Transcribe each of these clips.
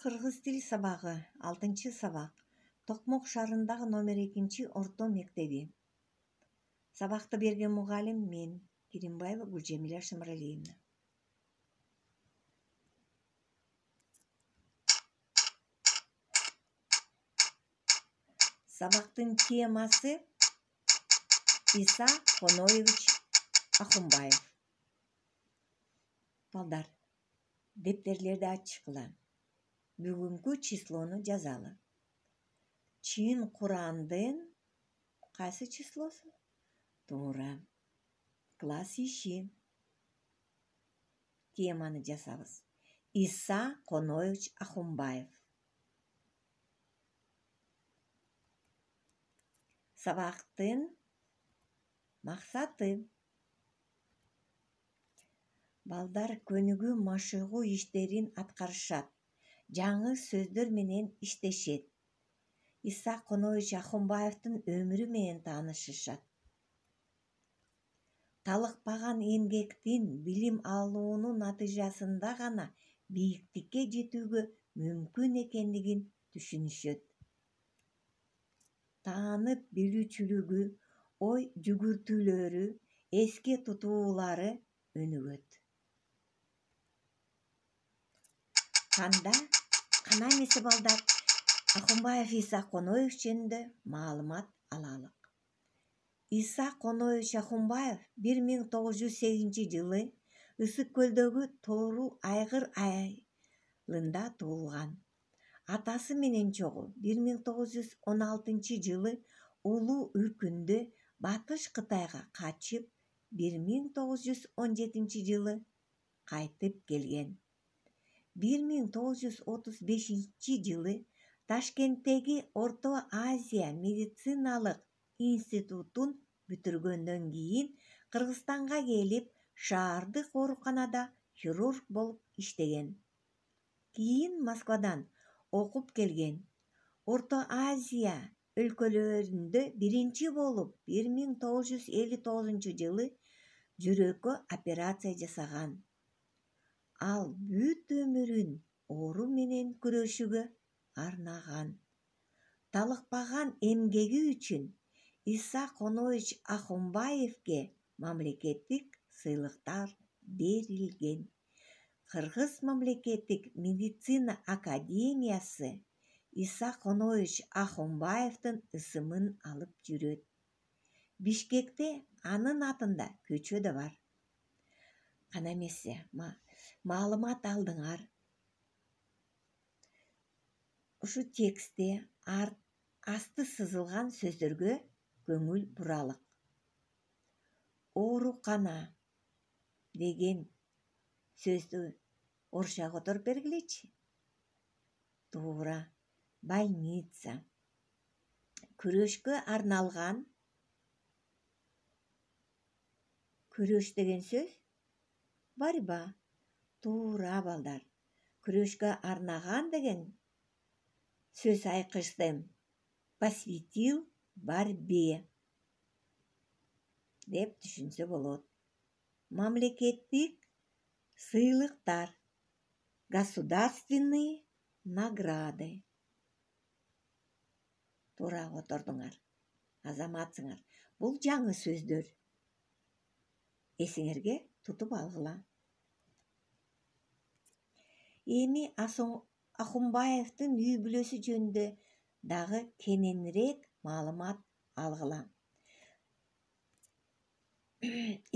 Кыргыз тил сабагы 6 сабак. Токмок шаарындагы номер 2 орто мектеби. Сабакты берген мугалим мен, Керимбаева Гүлжемила Шамралиевна. Сабактын темасы Иса Коноевич Ахунбаев. Балдар, дептерлерди ачкыла. Бүгүнкү числону жазалы. Чын Курандын кайсы числосу? Туура. Класс иши. Теманы жасабыз. Иса Коноевич Ахунбаев. Сабактын максаты. Балдар көнүгүү машыгуу иштерин аткарышат. Жаңы сөздөр менен иштешет. Иса Коноевич Ахунбаевдин өмүрү менен таанышышат. Талыкпаган эмгектин, билим алуунун натыйжасында гана бийиктикке жетүүгө мүмкүн экендигин түшүнүшөт. Таанып билүүчүлүгү, ой жүгүртүүлөрү, эске тутуулары өнүгөт. Кана эмесе балдар, Ахунбаев Иса Коноевич жөнүндө маалымат алалык. Иса Коноевич Ахунбаев 1908 жылы Ысык көлдөгү Тоору Айгыр айылында туулган. Атасы менен чогуу 1916 жылы Улуу Үркүндө Батыш Кытайга качып, 1917 жылы кайтып келген. 1935 жылы Ташкенттеги Орто Азия медициналык институтун бүтүргөндөн кийин Кыргызстанга келип, шаардык ооруканада хирург болуп иштеген. Кийин Москвадан окуп келген. Орто Азия өлкөлөрүндө биринчи болуп 1959 жылы жүрөккө операция жасаган. Ал бүт өмүрүн оору менен күрөшүүгө арнаган. Талыкпаган эмгеги үчүн Иса Коноевич Ахунбаевге мамлекеттик сыйлыктар берилген. Кыргыз мамлекеттик медицина академиясы Иса Коноевич Ахунбаевдин ысымын алып жүрөт. Бишкекте анын атында көчө да бар. Кана эмесе, маалымат алдыңар. Ушу текстте асты сызылган сөздөргө көңүл буралык. Оорукана деген сөздү орусча которуп бергилечи. Туура. Больница. Күрөшкө арналган. Күрөш деген сөз борьба. Туура балдар. Күрөшкө арнаган деген сөз айкыштым. Посвятил борьбе деп түшүнсө болот. Мамлекеттик сыйлыктар. Государственные награды. Туура котордуңар. Азаматсыңар. Бул жаңы сөздөр. Эсиңерге тутуп алгыла. Эми Ахунбаевдин үй бүлөсү жөнүндө дагы кененирээк маалымат алгыла.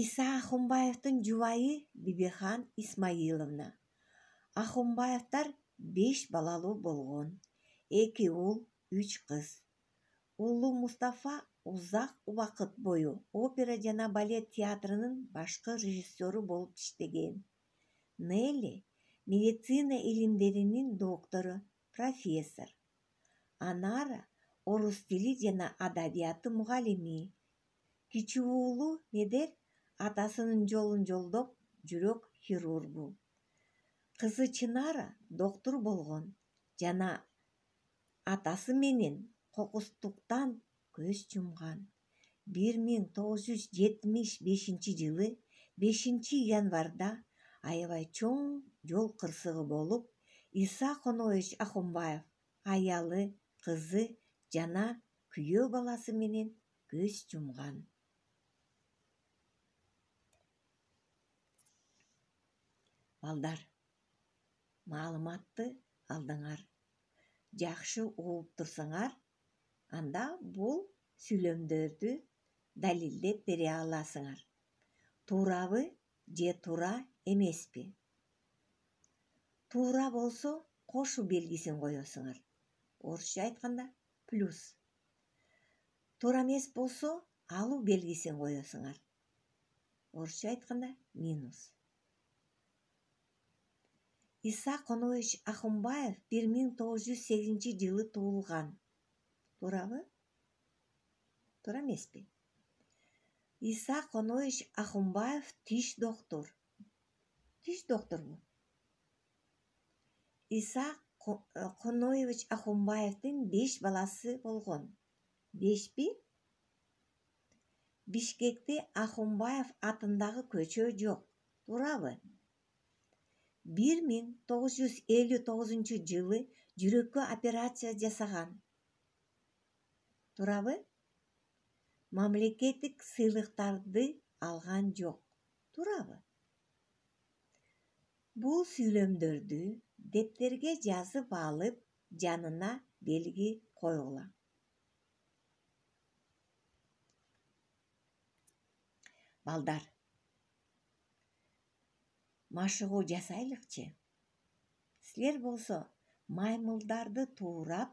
Иса Ахунбаевдин жубайы Бибихан Исмаиловна. Ахунбаевдар 5 балалуу болгон. 2 уул, 3 кыз. Улуу Мустафа узак убакыт бою опера жана балет театрынын башкы режиссеру болуп иштеген. Нелли медицина илимдеринин доктору, профессор. Анара орус тили жана адабияты мугалими. Кичүү уулу Медер атасынын жолун жолдоп жүрөк хирургу. Кызы Чынара доктор болгон жана атасы менен кокустуктан көз жумган. 1975 жылы 5 январда аябай чоң жол кырсыгы болуп, Иса Коноевич Ахунбаев аялы, кызы жана күйөө баласы менен көз жумган. Балдар, маалыматты алдыңар. Жакшы угуп турсаңар, анда бул сүйлөмдөрдү далилдеп бере аласыңар. Туурабы же туура эмеспи? Туура болсо кошу белгисин коесуңар. Орусча айтканда плюс. Туура эмес болсо алуу белгисин коесуңар. Орусча айтканда минус. Иса Коноевич Ахунбаев 1908 жылы туулган. Туурабы? Туура эмеспи? Иса Коноевич Ахунбаев тиш доктор. Тиш докторбу? Иса Коноевич Ахунбаевдин 5 баласы болгон. 5пи? Бишкекте Ахунбаев атындагы көчө жок. Туурабы? 1959 жылы жүрөккө операция жасаган. Туурабы? Мамлекеттик сыйлыктарды алган жок. Туурабы? Бул сүйлөмдөрдү дептерге жазып алып, жанына белги койгула. Балдар, машыгуу жасайлыкчы. Силер болсо маймылдарды туурап,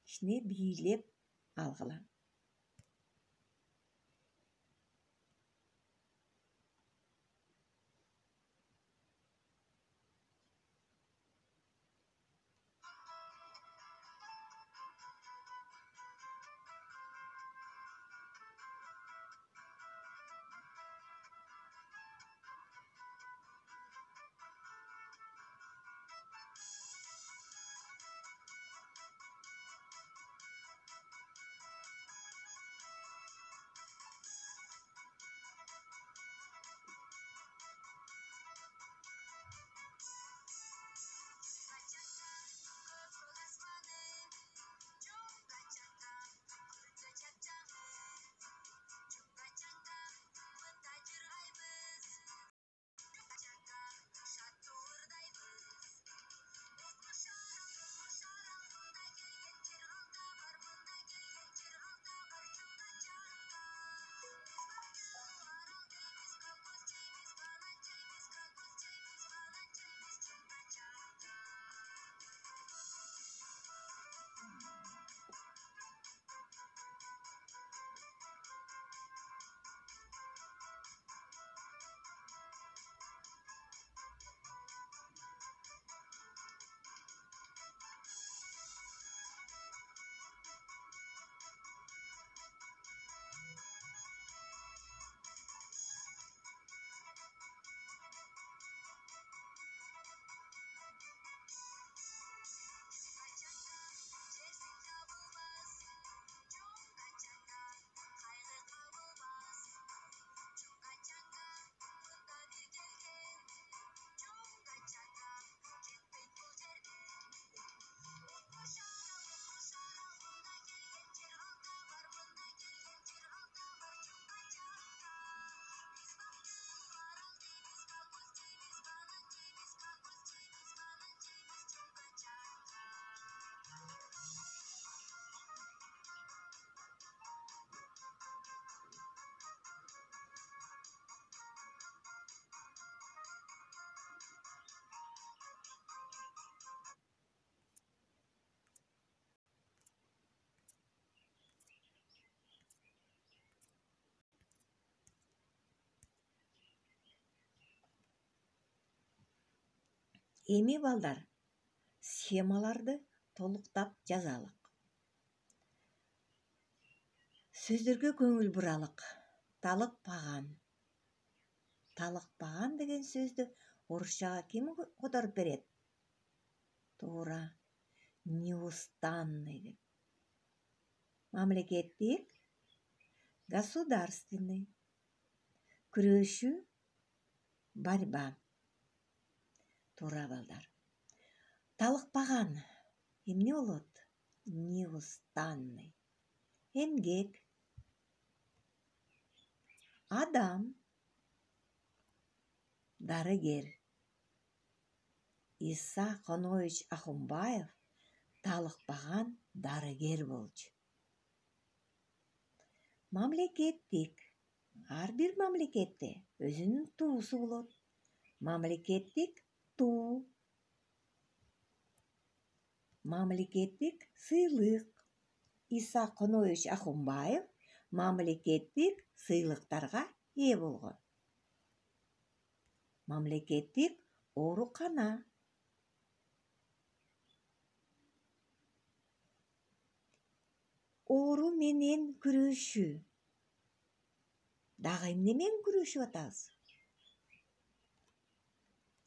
кичине бийлеп алгыла. Эми балдар, схемаларды толуктап жазалык. Сөздөргө көңүл буралык. Талыкпаган. Талыкпаган деген сөздү орусчага ким которуп берет? Туура, неустанный деп. Мамлекеттик, государственный. Күрөшүү, борьба. Туура балдар. Талыкпаган. Эмне болот? Неустанный. Эмгек. Адам. Дарыгер. Иса Конович Ахунбаев талыкпаган дарыгер болчу. Мамлекеттик. Ар бир мамлекетте өзүнүн туусу болот. Мамлекеттик туу. Мамлекеттик сыйлык. Иса Конович Ахунбаев мамлекеттик сыйлыктарга ээ болгон. Мамлекеттик оорукана. Оору менен күрөшүү. Дагы эмне менен күрөшүп атабыз?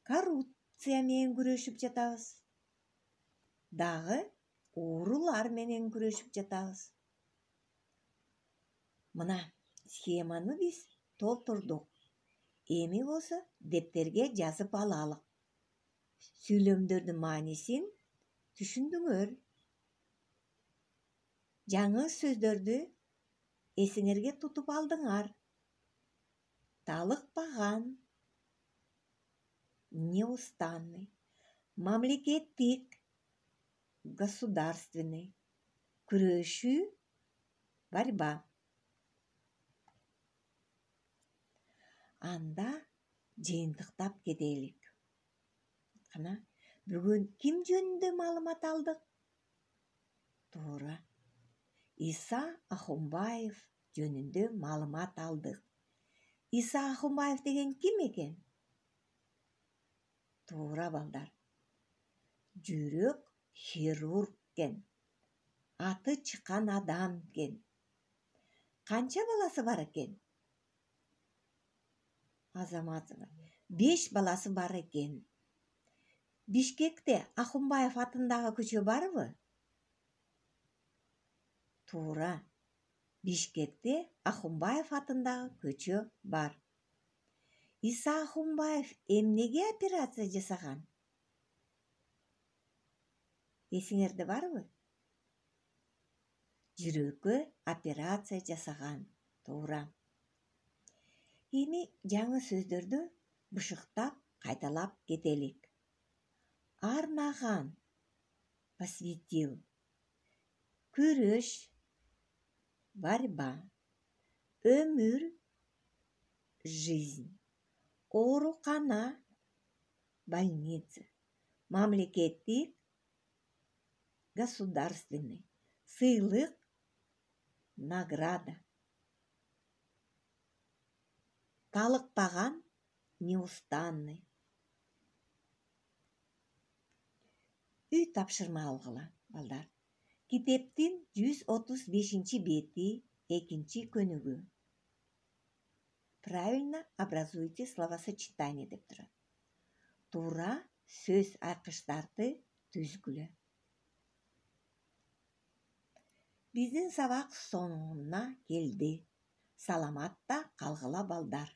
Коррупция менен күрөшүп жатабыз. Дагы оорулар менен күрөшүп жатабыз. Мына схеманы биз толтурдук. Эми болсо дептерге жазып алалык. Сүйлөмдөрдүн маанисин түшүндүңөр. Жаңы сөздөрдү эсиңерге тутуп алдыңар. Талыкпаган. Неустанный. Мамлекеттик. Государственный. Күрөшүү. Борьба. Анда жыйынтыктап кетелик. Кана, бүгүн ким жөнүндө маалымат алдык? Туура. Иса Ахунбаев жөнүндө маалымат алдык. Иса Ахунбаев деген ким экен? Туура балдар. Жүрөк хирург кен. Аты чыккан адам кен. Канча баласы бар экен? Азаматова. 5 баласы бар экен. Бишкекте Ахунбаев атындагы көчө барбы? Туура. Бишкекте Ахунбаев атындагы көчө бар. Иса Ахунбаев эмнеге операция жасаган? Эсиңерде барбы? Жүрөккө операция жасаган. Туура. Эми жаңы сөздөрдү бышыктап кайталап кетелик. Арнаган. Посвятил. Күрөш. Борьба. Өмүр. Жизнь. Оорукана. Больница. Мамлекеттик. Государственный. Сыйлык. Награда. Талыкпаган. Неустанный. Үй тапшырма алгыла, балдар. Китептин 135 бети, 2 көнүгү. Правильно образуйте словосочетание деп турат. Туура сөз айкыштарды түзгүлө. Биздин сабак соңуна келди. Саламатта калгыла балдар.